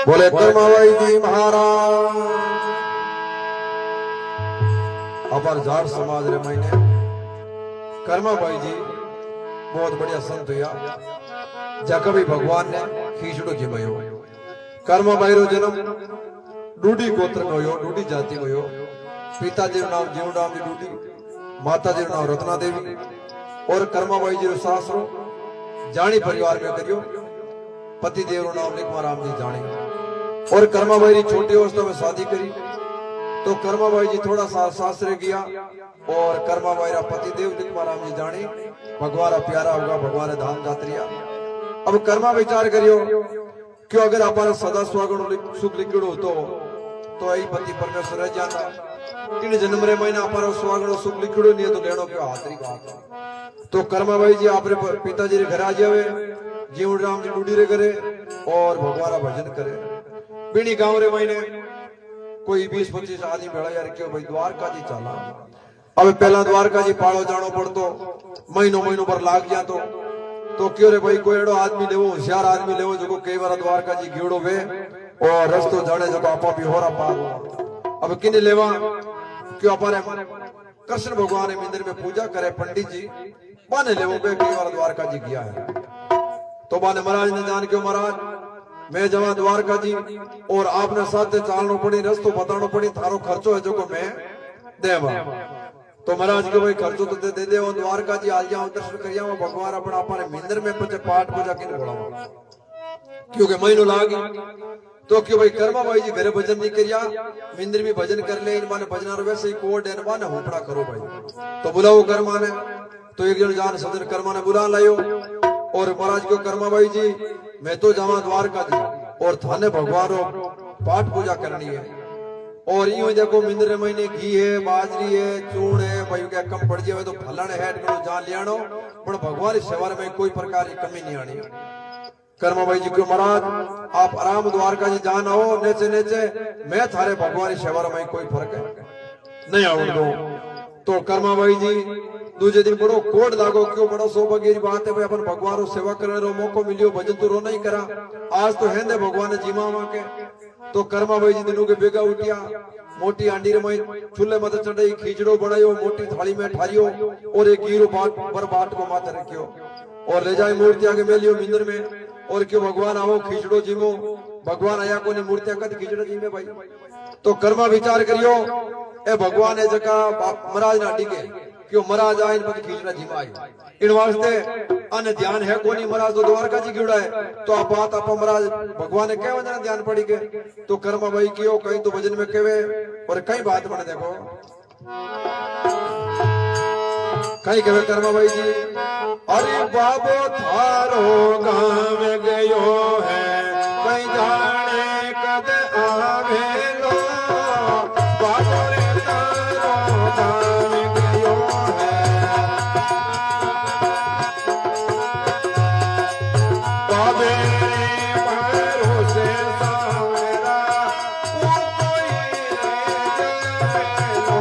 बोले कर्माबाई जी महाराज अपर झार समाज रे महीने कर्माबाई जी बहुत बढ़िया संत हुआ जा कभी भगवान ने खींचड़ो जिमयो कर्माबाई रो जन्म डूडी गोत्र में हुयो डूडी जाति में हुयो पिताजी रो नाम जीवराम जी डूडी माताजी रो नाम रत्ना देवी और कर्माबाई जी रो सासरो जानी परिवार में करियो पति देव रो नाम लिखमाराम जी जानी और कर्माबाई जी छोटी अवस्था में शादी करी तो कर्माबाई जी थोड़ा सा सासरे गया और कर्माबाई रा पति देव लिखमाराम जी जानी भगवान रा प्यारा होगा भगवान धाम जात्रिया अब कर्मा विचार करियो क्यों अगर अपन सदा स्वागण सुख लिखड़ो तो यही पति परमेश्वर रह जाता इन जन्म रे महीना अपन स्वागण सुख लिखड़ो नहीं तो लेनो क्यों हाथरी बात तो कर्माबाई जी आपरे पिताजी रे घर आ जावे जीवराम जी डूडी रे करे और भगवान रा भजन करे बिनी गांव रे महीने कोई 20-25 आदमी भेड़ा यार क्यों भाई द्वारका जी चला अब पहला द्वारका जी पाड़ो जानो पड़तो महीनों पर लाग जा तो क्यों रे भाई कोई एड़ो आदमी लेवो होशियार आदमी लेवो जो कई बार द्वारका जी गिड़ो वे और रस्तो जाने जो आपा भी होरा पार अब किने लेवा क्यों अपारे कृष्ण भगवान मंदिर में पूजा करे पंडित जी बाने लेवो बे कई बार द्वारका जी गया है तो बाने महाराज ने जान क्यों महाराज मैं जवा द्वारका जी और आपने साथ चालनो पड़ी रस्तो बतानो पड़ी थारो खर्चो है जो को मैं देवा तो महाराज के भाई खर्चो तो दे दे द्वारका जी आ जाओ दर्शन करिया भगवान अपना अपने मंदिर में पचे पाठ पूजा किन बोला क्योंकि महीनों लागी तो क्यों भाई कर्माबाई जी घरे भजन नहीं करिया मंदिर में भजन कर ले इन माने भजनार वैसे ही कोड है माने होपड़ा करो भाई तो बुलाओ कर्मा ने तो एक जन जान सजन कर्मा ने बुला लायो और महाराज को कर्माबाई जी मैं तो जावा द्वारका जी और थाने भगवान पाठ पूजा करनी है और यूं देखो मिंद्र महीने घी है बाजरी है चूर्ण है भाई क्या कम पड़ जाए तो फलन है जान लियानो पर भगवान सेवा में कोई प्रकार की कमी नहीं आनी कर्माबाई जी को महाराज आप आराम द्वारका जी जान आओ नेचे नेचे मैं थारे भगवान सेवा में कोई फर्क है नहीं आउट दो तो कर्माबाई जी दूसरे दिन बड़ो कोड लागो क्यों बड़ो सौभाग्य की बात है भाई अपन भगवान सेवा करने रो मौको मिलियो भजन तो रो नहीं करा आज तो है ने भगवान जीमा के तो कर्माबाई जी दिनों के बेगा उठिया मोटी आंडी रमाई चूल्हे मत चढ़ाई खींचड़ो बनायो मोटी थाली में ठारियो और एक हीरो बाट को माथे रखियो और ले जाए मूर्ति आगे मेलियो मंदिर में और क्यों भगवान आओ खींचड़ो जीमो भगवान आया को ने मूर्तियां कद खींचड़ो जीमे भाई तो कर्मा विचार करियो ए भगवान ए जगह महाराज ना टिके क्यों महाराज आए पद खींचड़ा जीमाई इन वास्ते अन ध्यान है कोनी महाराज तो द्वारका जी गिड़ा है तो आप बात आप महाराज भगवान ने कहे वजन ध्यान पड़ी के तो कर्मा भाई क्यों कहीं तो भजन में कहे और कई बात बने देखो कहीं कहे कर्मा भाई जी अरे बाबो थारो गांव गयो है कहीं जाने कद आवे लो बाबो रे थारो गांव गयो है बाबे भरोसे सावरा कोई रे जावे लो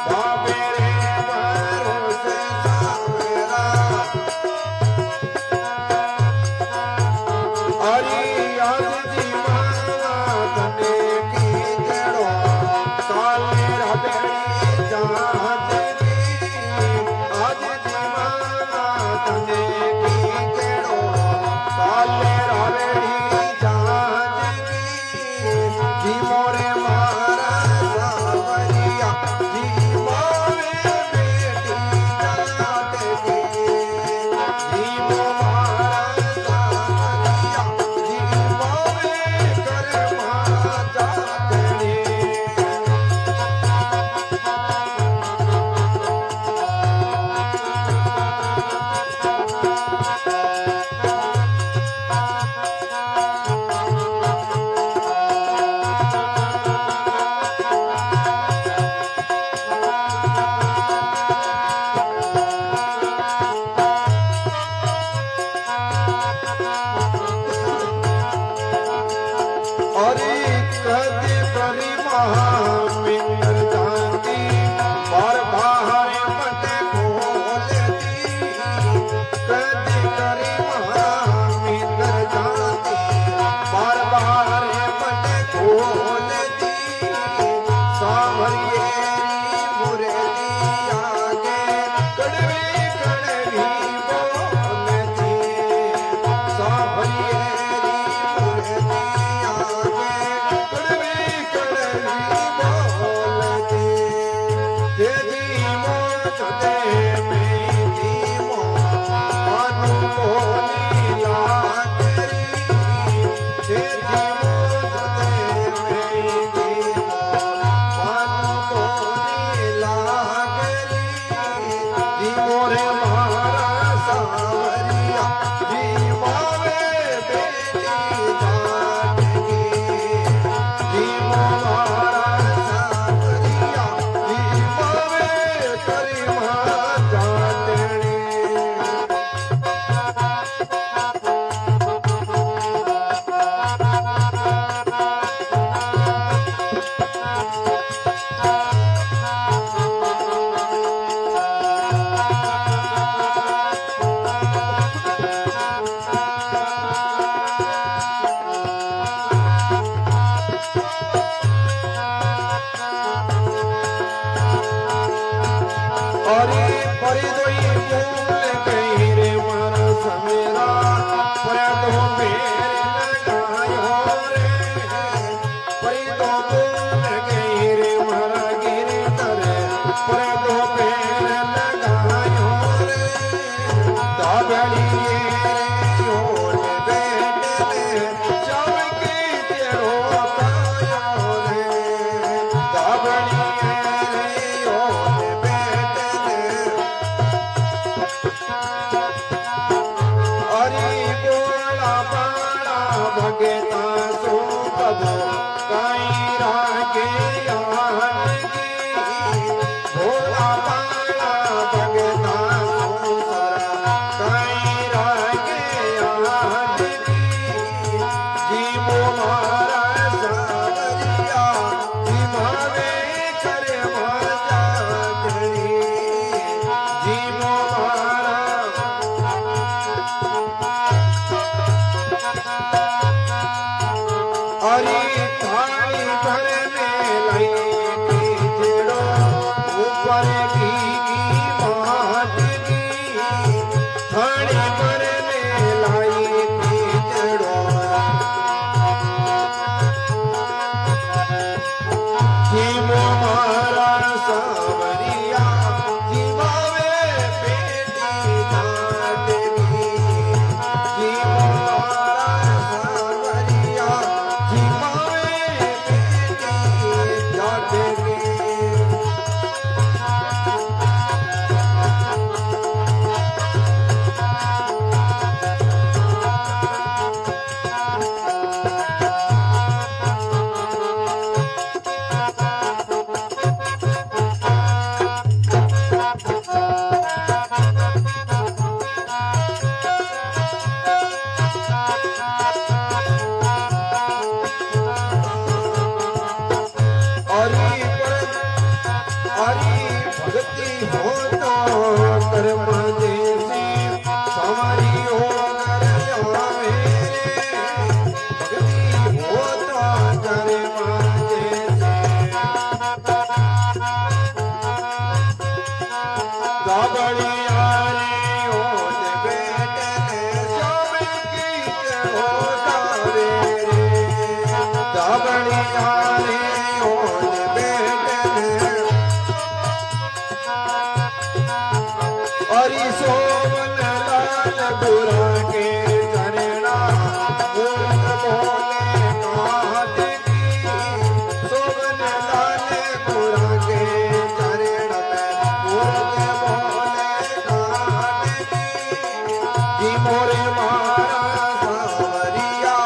बाबे भरोसे सावरा हरि आज जी माला तने की जड़ो काले रबड़ी जात की आज जी माला तने की जड़ो काले रबड़ी जात की जी मोरे मारा सावरिया जी मोरे बेटी जात की जी मोरा सावरिया जी मोरे कर्मा जात की अरे कदी बड़ी महामिंदर जानती बार बाहर मत खोलती कदी बड़ी महामिंदर पाड़ा भगता सो कबो कई रागे भोला पाड़ा भगता सो कई रागे जीवो मारा सावरिया जीवावे करे माता धनी जीवो मारा हरी थाली भर में लाई खींचड़ो ऊपर की मात की थाली भर में लाई खींचड़ो जीवो मारा सावरिया जीवावे बेटी जाट की जीवो मारा सावरिया जीवावे बेटी जाट की हरी भक्ति हो तो कर्म देसी हमारी हो मेरे भक्ति हो तो कर्म देसी गाबड़िया रे हो बेटे सब गीत हो गावे गाबड़िया रे हो बेटे हरि सोवन लाल बुरा के चरणा मूर्ख बोले काट की सोवन लाल बुरा के चरण में मूर्ख बोले काट की मोरे मारा सावरिया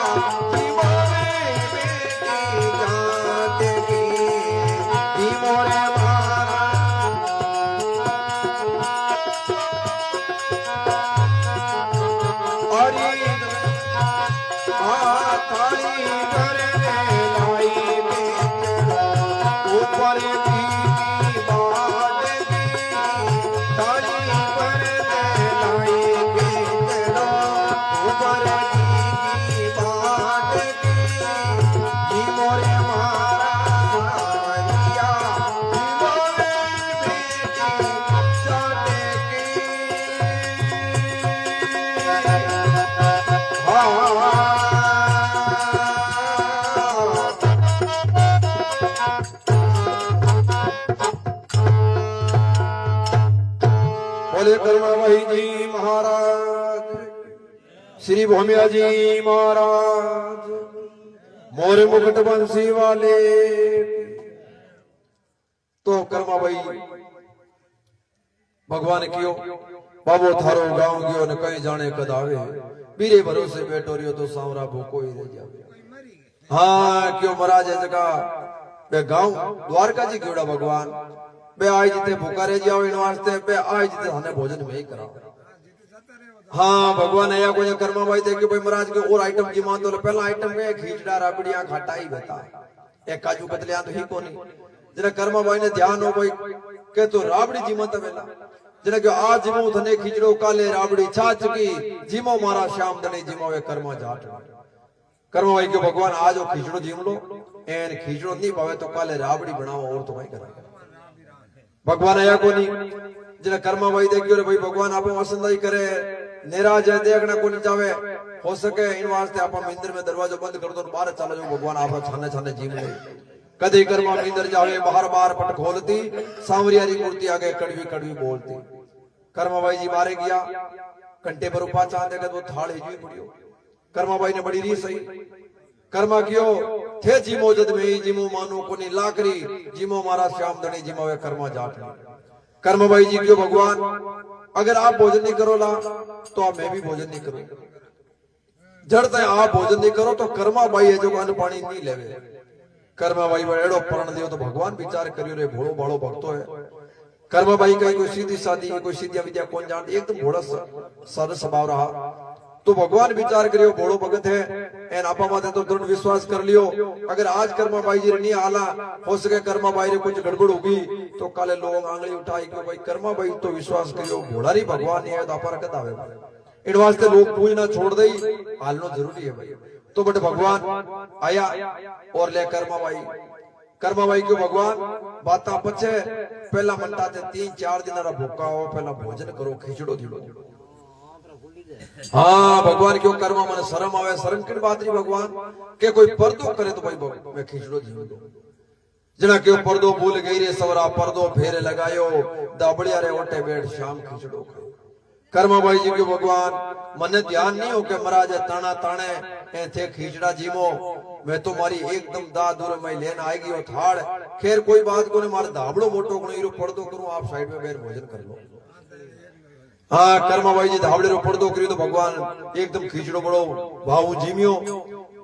जी मोरे बेटी जात की मोरे मारा हरी थाली भर में लाई बेचड़ो ऊपर की बात की थाली भर में लाई बेचड़ो ऊपर की बात की जी मोरे मारा सावरिया जी मोरे बेटी जाटे बोले करुणामयी जी महाराज श्री भूमिया जी महाराज मोरे मुकुट बंसी वाले तो कर्माबाई भगवान कियो बाबो थारो गांव गयो ने कहीं जाने कद आवे बीरे भरोसे बैठो रियो तो सांवरा भूको ही रह जावे हाँ क्यों महाराज है जगह बे गांव द्वारका जी केवड़ा भगवान बे आज जिते भूखा रह जाओ इन वास्ते बे आज जिते हने भोजन में ही कराओ हाँ भगवान आया कोई कर्मा भाई देखे भाई महाराज के और आइटम जी मान तो पहला आइटम के खींचड़ा राबड़ियां खाटा ही बता एक काजू कतलियां तो ही कोनी जरा कर्मा भाई ने ध्यान हो भाई के तो राबड़ी जी मत वेला जरा के आज जिमो धने खींचड़ो काले राबड़ी छाछ की जिमो मारा श्याम धने जिमो वे कर्मा जाट कर्मा भाई के भगवान आज वो खींचड़ो जिम लो एन खींचड़ो नहीं पावे तो काले राबड़ी बनाओ और तो भाई करेगा भगवान आया कोनी जरा कर्मा भाई देखियो रे भाई भगवान आप वसंदाई करे निराज है देखना कोनी चावे हो सके इन वास्ते आप मंदिर में दरवाजा बंद कर दो बाहर चला जाओ भगवान आप छाने छाने जीव ले कदे कर्मा मंदिर जावे बाहर बाहर पट खोलती सांवरिया री मूर्ति आगे कड़वी कड़वी बोलती कर्मा भाई जी बारे गया कंटे पर उपा चांदे का वो थाल हिजवी पड़ियो कर्मा भाई ने बड़ी री सही कर्मा कियो थे जीमो जद में जीमो मानो कोनी लाकरी जीमो मारा श्याम धनी जीमो वे कर्मा जाट कर्मा भाई जी क्यों भगवान अगर आप भोजन नहीं करो ला तो आप मैं भी भोजन नहीं करूं जड़ते आप भोजन नहीं करो तो कर्मा भाई है जो अन्न पानी नहीं लेवे। कर्मा भाई एड़ो परण दियो तो भगवान विचार करियो रे भोड़ो भाड़ो भक्तो है। कर्मा भाई कहीं कोई सीधी सादी कोई सीधी विद्या कौन जानती, एकदम भोड़ा सरल स्वभाव रहा तो भगवान विचार करियो भोड़ो भगत है एन आपा माते तो दृढ़ विश्वास कर लियो। अगर आज कर्मा भाई जी नहीं आला हो सके कर्मा भाई रे कुछ गड़बड़ होगी तो काले लोग आंगली उठाई क्यों भाई कर्मा भाई तो विश्वास करियो भोड़ा नहीं भगवान नहीं है तो आपा रखत आवे। इन वास्ते लोग पूजना छोड़ दई हालनो जरूरी है भाई। तो बट भगवान आया और ले कर्मा भाई क्यों भगवान बाता पछे पहला मंटा ते 3-4 दिन रा भूखा हो पहला भोजन करो खिचड़ो दिलो। हाँ भगवान क्यों कर्मा मन शर्म आवे शर्म की बात नहीं भगवान के कोई पर्दो करे तो भाई मैं खिचड़ो जीव दो जना क्यों पर्दो भूल गई रे सवरा पर्दो फेरे लगायो दाबड़िया रे ओटे बैठ शाम खिचड़ो खाओ। कर्मा भाई जी के भगवान मन ध्यान नहीं हो के महाराज ताना ताने ए थे खिचड़ा जीमो मैं तो मारी एकदम दा दूर मैं लेन आएगी और थाड़ खैर कोई बात को ने मार दाबड़ो मोटो को हीरो पर्दो करूं आप साइड में बैठ भोजन कर लो। हाँ कर्मा भाई जी धावड़े रो पर्दो करियो तो भगवान एकदम खिचड़ो बड़ो भाऊ जीमियो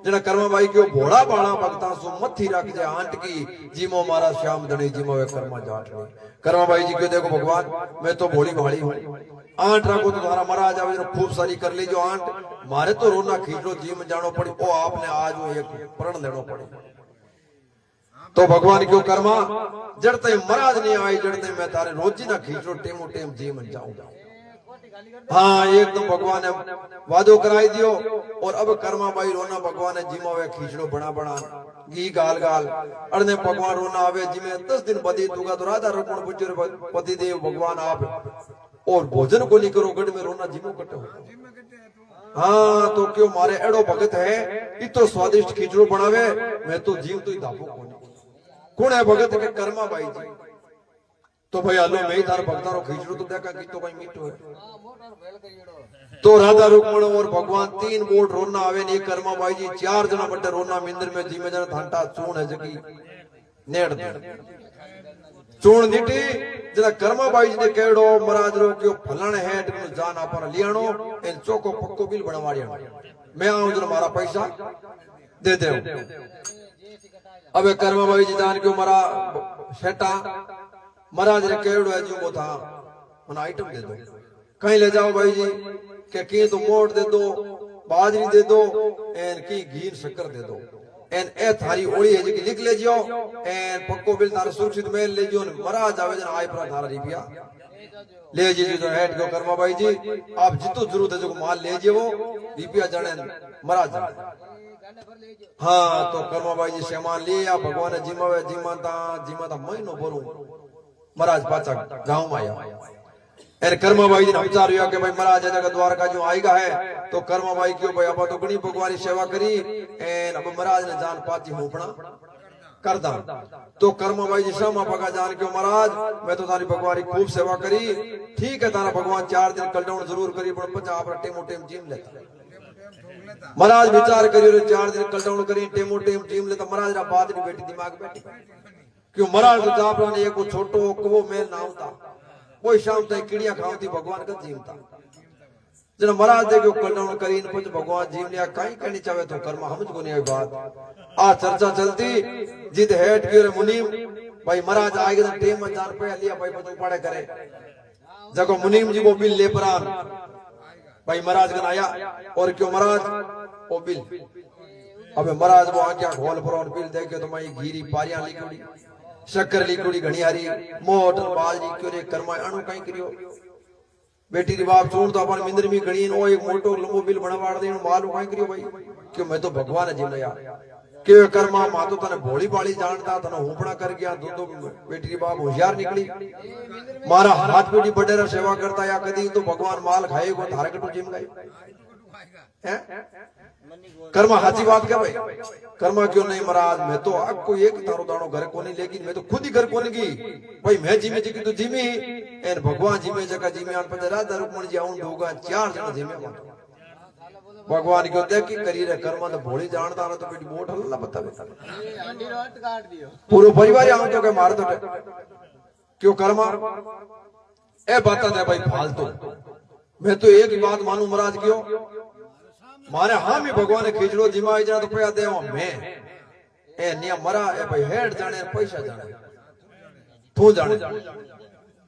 जना कर्मा भाई क्यों भोड़ा बाणा भक्ता सो मथी रख जाए आंट की जीमो मारा श्याम धनी जीमो वे कर्मा जाट कर्मा भाई जी क्यों देखो भगवान मैं तो भोली भाड़ी हूँ आंट रखो तो तुम्हारा महाराज आवे खूब सारी कर लीजो आंट मारे तो रोना खींचो जीम जानो पड़ी ओ आपने आज वो एक प्रण लेनो पड़े। तो भगवान क्यों कर्मा जड़ते महाराज नहीं आए जड़ते मैं तारे रोजी ना खींचो टेमो टेम जीम जाऊंगा। हाँ एकदम भगवान ने वादो कराई दियो और अब कर्मा भाई रोना भगवान ने जिमा वे खींचड़ो बना बना घी गाल गाल अड़ने भगवान रोना आवे जिमे 10 दिन बदी दूंगा तो राधा रुक्मण पुत्र पति देव भगवान आप और भोजन को नहीं करो गढ़ में रोना जिमो कटे हो। हाँ तो क्यों मारे एड़ो भगत है इतो स्वादिष्ट खिचड़ो बनावे मैं तो जीव तो ही दापो कौन है भगत के कर्मा भाई जी। तो भाई आलो मैं थार भक्ता रो खिचड़ो तो देखा कि तो भाई मीठो है। तो राधा रुक्मण और भगवान 3 बोट रोना आवे ने कर्मा भाई जी 4 जना बटे रोना मिंदर में जीमे जना थांटा चूण है जगी नेड़ दे चूण नीटी जना कर्मा भाई जी ने केड़ो महाराज रो क्यों फलाने है टिनो जान आपन लियाणो इन चोको पक्को बिल बनवाड़िया मैं आऊं जना मारा पैसा दे दे। अबे कर्मा भाई जी जान क्यों मारा सेटा महाराज ने केड़ो है जो था मन आइटम दे दो कहीं ले जाओ भाई जी के की तो मोट दे दो बाजरी दे दो एन की घी शक्कर दे दो एन ए थारी ओड़ी है जी लिख ले जियो एन पक्को बिल तार सुरक्षित मेल ले जियो महाराज आवे जन आए पर थारा रुपया ले जी जो हेड को कर्मा भाई जी आप जितो जरूरत है जो माल ले जियो रुपया जाने महाराज। हाँ तो कर्मा भाई जी सामान लिया भगवान ने जिमाता महीनो भरू महाराज पाचा गांव में आया एर कर्मा भाई जी ने विचार हुआ कि भाई महाराज जगह द्वारका जो आएगा है तो कर्मा भाई क्यों भाई अब तो गणी भगवान की सेवा करी एन अब महाराज ने जान पाची होपना करदा तो कर्मा भाई जी शर्मा भगा जान क्यों महाराज मैं तो तारी भगवान की खूब सेवा करी ठीक है तारा भगवान 4 दिन कलडाउन जरूर करी पर 50 टेमो टेम जीम लेता महाराज विचार करियो 4 दिन कलडाउन करी टेमो टेम जीम लेता महाराज रा बात नहीं बैठी दिमाग बैठी क्यों महाराज तो जापरा ने एक छोटो कवो मेल ना होता कोई शाम तक कीड़िया खावती भगवान का जीवता जना महाराज देखो कलडाउन करी कुछ भगवान जीव लिया कहीं कहनी चाहे तो कर्मा समझ को नहीं आई बात आ चर्चा चलती जिद हेड की मुनीम भाई महाराज आएगा तो टेम में जान पे लिया भाई बच्चों पढ़े करे जगो मुनीम जी वो बिल ले परान भाई महाराज का आया और क्यों महाराज वो बिल अबे महाराज वो आज्ञा खोल पर बिल देखे तो मैं घीरी पारियां लिखोड़ी शक्कर लिखोड़ी घनी हारी मोटर बाजरी क्यों रे कर्मा अणु कहीं करियो बेटी री बाप चूण तो अपन मिंदर में घणी ओ एक मोटो लंबो बिल बनवाड़ दे माल कहीं करियो भाई क्यों मैं तो भगवान जी लया के कर्मा मा तो तने भोली बाली जानता तने हुपड़ा कर गया दो बेटी री बाप होशियार निकली मारा हाथ पेटी बडेरा सेवा करता या कदी तो भगवान माल खाएगो थारे कटू जिम गई हैं कर्मा हाथी बात क्या भाई कर्मा क्यों नहीं महाराज मैं तो आपको एक तारो दानो घर को नहीं लेकिन मैं तो खुद ही घर को नहीं की भाई मैं जिमे जी की तो जिमी एन भगवान जिमे जगह जिमे आन पर राधा रुक्मण जी आउं होगा 4 जना जिमे भगवान क्यों देख की करी रे कर्मा तो भोली जानता ना तो बेटी बोट हल्ला बता पूरा परिवार आउं तो के मार तो क्यों कर्मा ए बात है भाई फालतू मैं तो एक ही बात मानू महाराज क्यों मारे हामी भगवान खीचड़ो जिमाई जाए तो पया देवा मैं ए निया मरा ए भाई हेड जाने पैसा जाने तू जाने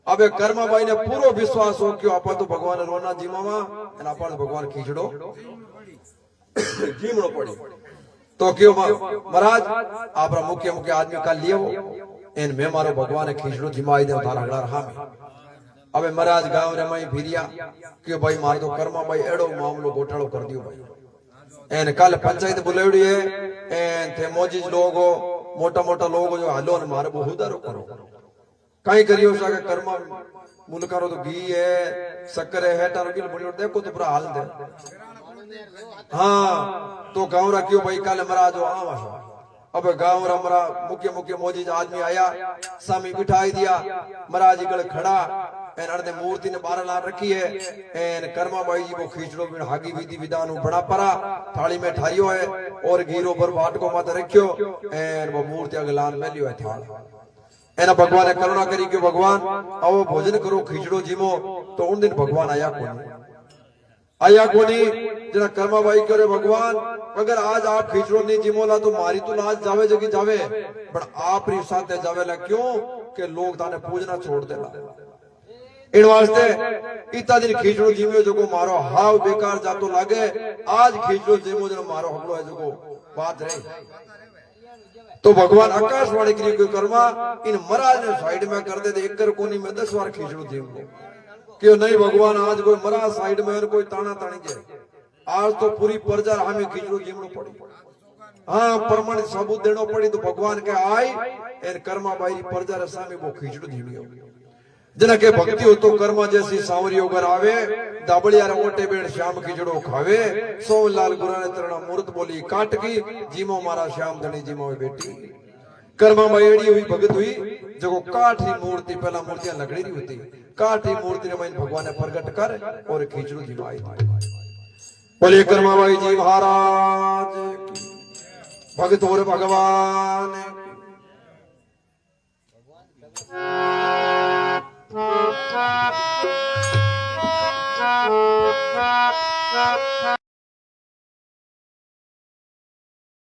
अबे कर्माबाई ने पूरो विश्वास हो क्यों आपा तो भगवान रोना जिमावा एना आपण भगवान खीचड़ो जीमणो पड़ी तो क्यों महाराज आपरा मुख्य मुख्य आदमी का लियो एन में मारो भगवान खीचड़ो जिमाई दे थारा गड़ा हामी अबे महाराज गांव रे मई फिरिया क्यों भाई मार तो कर्माबाई एड़ो मामलो घोटालो कर दियो भाई एन कल पंचायत बुलावड़ी है एन थे मोजीज लोग मोटा मोटा लोग जो हालो ने मारे बहुदारो करो कई करियो साके कर्मा मुलकारो तो घी है शक्कर है हेटारो बिल बनियो देखो तो पूरा हाल दे हाँ तो गांव रा क्यों भाई कल महाराज आवा अब गांव रा मरा मुख्य मुख्य मोजीज आदमी आया सामी बिठाई दिया महाराज गल खड़ा एन अर्धे मूर्ति ने बारह ला रखी है एन कर्माबाई जी को खींचड़ो बिन हागी विधि विधान बड़ा परा थाली में ठारियो है और घीरो पर बाट को मत रखियो एन वो मूर्ति अगलान में लियो है थाल एना भगवान ने करुणा करी कि भगवान आओ भोजन करो खींचड़ो जीमो तो उन दिन भगवान आया कोनी जना कर्माबाई करे भगवान अगर आज आप खींचड़ो नहीं जिमोला तो मारी तो लाज जावे जगी जावे पर आप री साथे जावेला क्यों के लोग ताने पूजना छोड़ देला इन वास्ते इतना दिन खींचड़ो जीमियो जो मारो हाव बेकार जातो लागे आज खींचड़ो जीमो जो मारो हमलो है जो बात रही तो भगवान आकाशवाणी करी कोई कर्मा इन महाराज ने साइड में कर दे एक कर कोनी में 10 बार खींचड़ो जीम लो क्यों नहीं भगवान आज कोई महाराज साइड में कोई ताना तानी जाए आज तो पूरी प्रजा हमें खींचड़ो जीमनो पड़ी हाँ प्रमाणित सबूत देनो पड़ी तो भगवान के आई इन कर्मा बाई प्रजा रसा में वो खींचड़ो जीमियो जना के भक्ति हो तो कर्मा जैसी सांवरी उगर आवे दाबड़िया रे ओटे बेड़ श्याम खीचड़ो खावे सोमलाल गुरु ने तरणा मूर्त बोली काट की जीमो मारा श्याम धनी जीमो बेटी कर्मा में एड़ी हुई भगत हुई जो काठी मूर्ति पहला मूर्तियां लकड़ी री होती काठी मूर्ति ने मन भगवान ने प्रकट कर और खीचड़ो जिमाई बोले कर्मा बाई जी महाराज भगत और भगवान